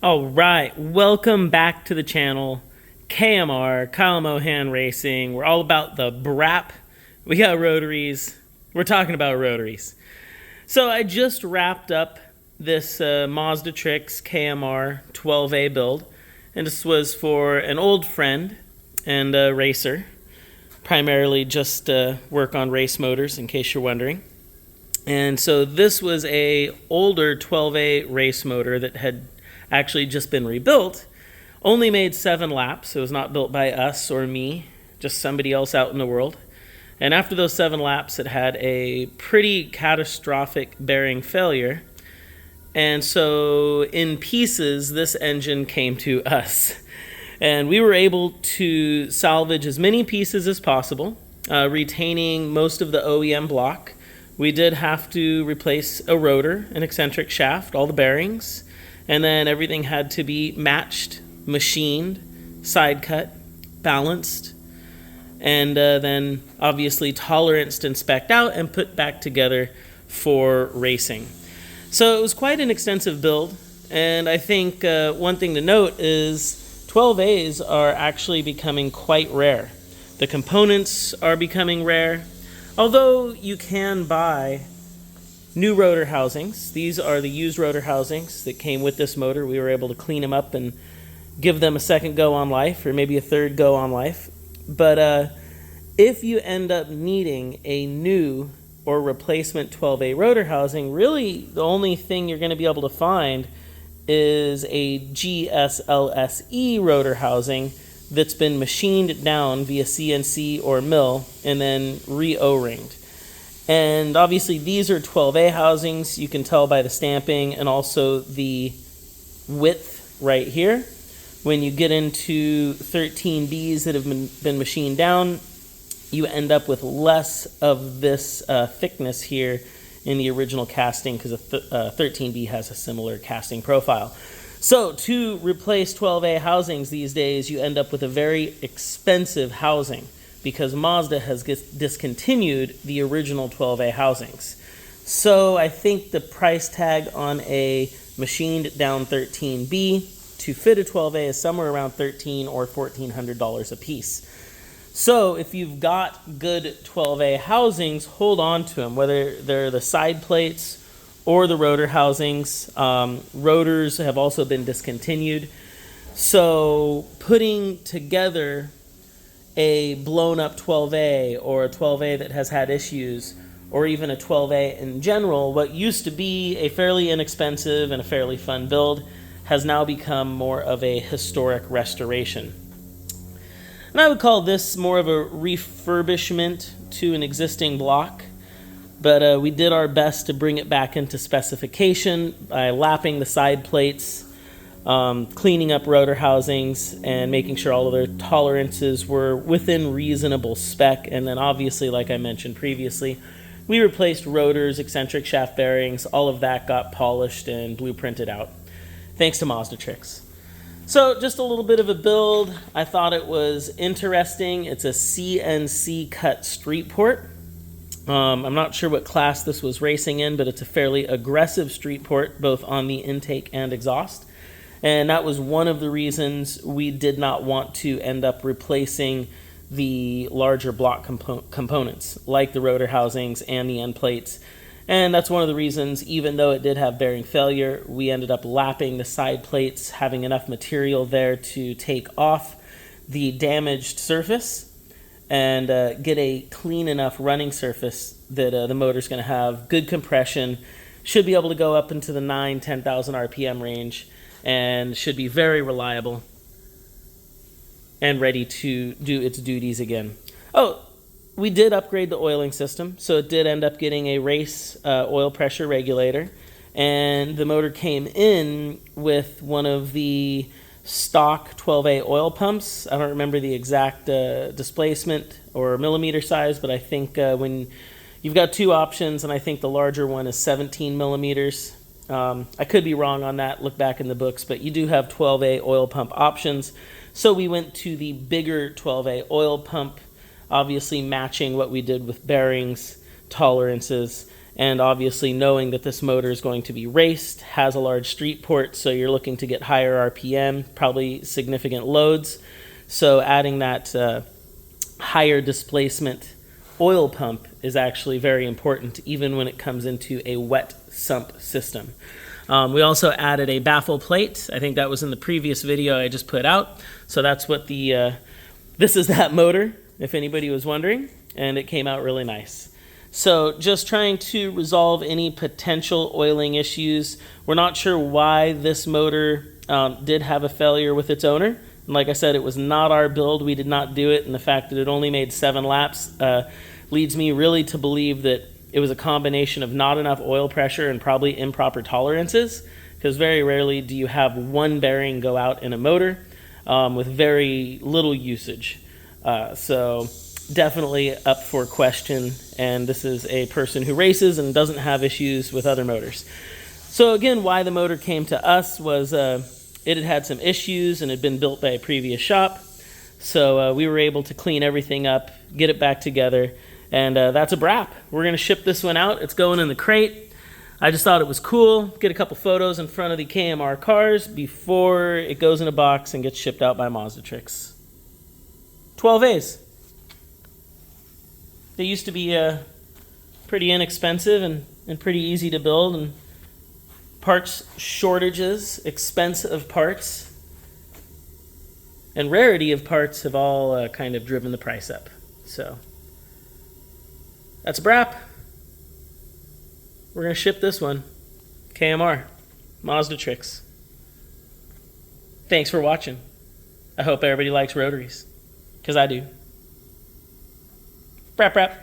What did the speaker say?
All right, welcome back to the channel, KMR, Kyle Mohan Racing. We're all about the Brap. We got rotaries. We're talking about rotaries. So I just wrapped up this Mazda Trix KMR 12A build, and this was for an old friend and a racer, primarily just work on race motors, in case you're wondering. And so this was a older 12A race motor that had actually just been rebuilt, only made 7 laps. It was not built by us or me, just somebody else out in the world. And after those 7 laps, it had a pretty catastrophic bearing failure. And so in pieces, this engine came to us. And we were able to salvage as many pieces as possible, retaining most of the OEM block. We did have to replace a rotor, an eccentric shaft, all the bearings, and then everything had to be matched, machined, side cut, balanced, and then obviously toleranced and spec'd out and put back together for racing. So it was quite an extensive build, and I think one thing to note is 12As are actually becoming quite rare. The components are becoming rare, although you can buy new rotor housings. These are the used rotor housings that came with this motor. We were able to clean them up and give them a second go on life, or maybe a third go on life. But if you end up needing a new or replacement 12A rotor housing, really the only thing you're going to be able to find is a GSLSE rotor housing that's been machined down via CNC or mill and then re-O-ringed. And obviously these are 12A housings. You can tell by the stamping and also the width right here. When you get into 13Bs that have been machined down, you end up with less of this thickness here in the original casting, because a 13B has a similar casting profile. So to replace 12A housings these days, you end up with a very expensive housing, because Mazda has discontinued the original 12A housings. So I think the price tag on a machined down 13B to fit a 12A is somewhere around $1,300 or $1,400 a piece. So if you've got good 12A housings, hold on to them, whether they're the side plates or the rotor housings. Rotors have also been discontinued. So putting together a blown up 12A or a 12A that has had issues, or even a 12A in general, what used to be a fairly inexpensive and a fairly fun build has now become more of a historic restoration. And I would call this more of a refurbishment to an existing block, but we did our best to bring it back into specification by lapping the side plates, cleaning up rotor housings, and making sure all of their tolerances were within reasonable spec. And then obviously, like I mentioned previously, we replaced rotors, eccentric shaft bearings, all of that got polished and blueprinted out, thanks to Mazda Trix. So just a little bit of a build. I thought it was interesting. It's a CNC cut street port. I'm not sure what class this was racing in, but it's a fairly aggressive street port, both on the intake and exhaust. And that was one of the reasons we did not want to end up replacing the larger block components, like the rotor housings and the end plates. And that's one of the reasons, even though it did have bearing failure, we ended up lapping the side plates, having enough material there to take off the damaged surface and get a clean enough running surface that the motor's going to have good compression, should be able to go up into the 9,000-10,000 RPM range, and should be very reliable and ready to do its duties again. Oh, we did upgrade the oiling system, so it did end up getting a race oil pressure regulator, and the motor came in with one of the stock 12A oil pumps. I don't remember the exact displacement or millimeter size, but I think when you've got 2 options, and I think the larger one is 17 millimeters. I could be wrong on that, look back in the books, but you do have 12A oil pump options. So we went to the bigger 12A oil pump, obviously matching what we did with bearings, tolerances, And obviously knowing that this motor is going to be raced, has a large street port, so you're looking to get higher RPM, probably significant loads. So adding that higher displacement oil pump is actually very important, even when it comes into a wet sump system. We also added a baffle plate. I think that was in the previous video I just put out. So that's what this is that motor, if anybody was wondering, and it came out really nice. So just trying to resolve any potential oiling issues. We're not sure why this motor did have a failure with its owner. And like I said, it was not our build. We did not do it, and the fact that it only made 7 laps leads me really to believe that it was a combination of not enough oil pressure and probably improper tolerances, because very rarely do you have one bearing go out in a motor with very little usage. So definitely up for question, and this is a person who races and doesn't have issues with other motors. So again, why the motor came to us was it had some issues and had been built by a previous shop. So we were able to clean everything up, get it back together, and that's a Brap. We're going to ship this one out. It's going in the crate. I just thought it was cool. Get a couple photos in front of the KMR cars before it goes in a box and gets shipped out by Mazdatrix. 12As. They used to be pretty inexpensive and pretty easy to build, and parts shortages, expensive parts, and rarity of parts have all kind of driven the price up. So that's a Brap. We're going to ship this one. KMR, Mazdatrix. Thanks for watching. I hope everybody likes rotaries, because I do. Brap, brap.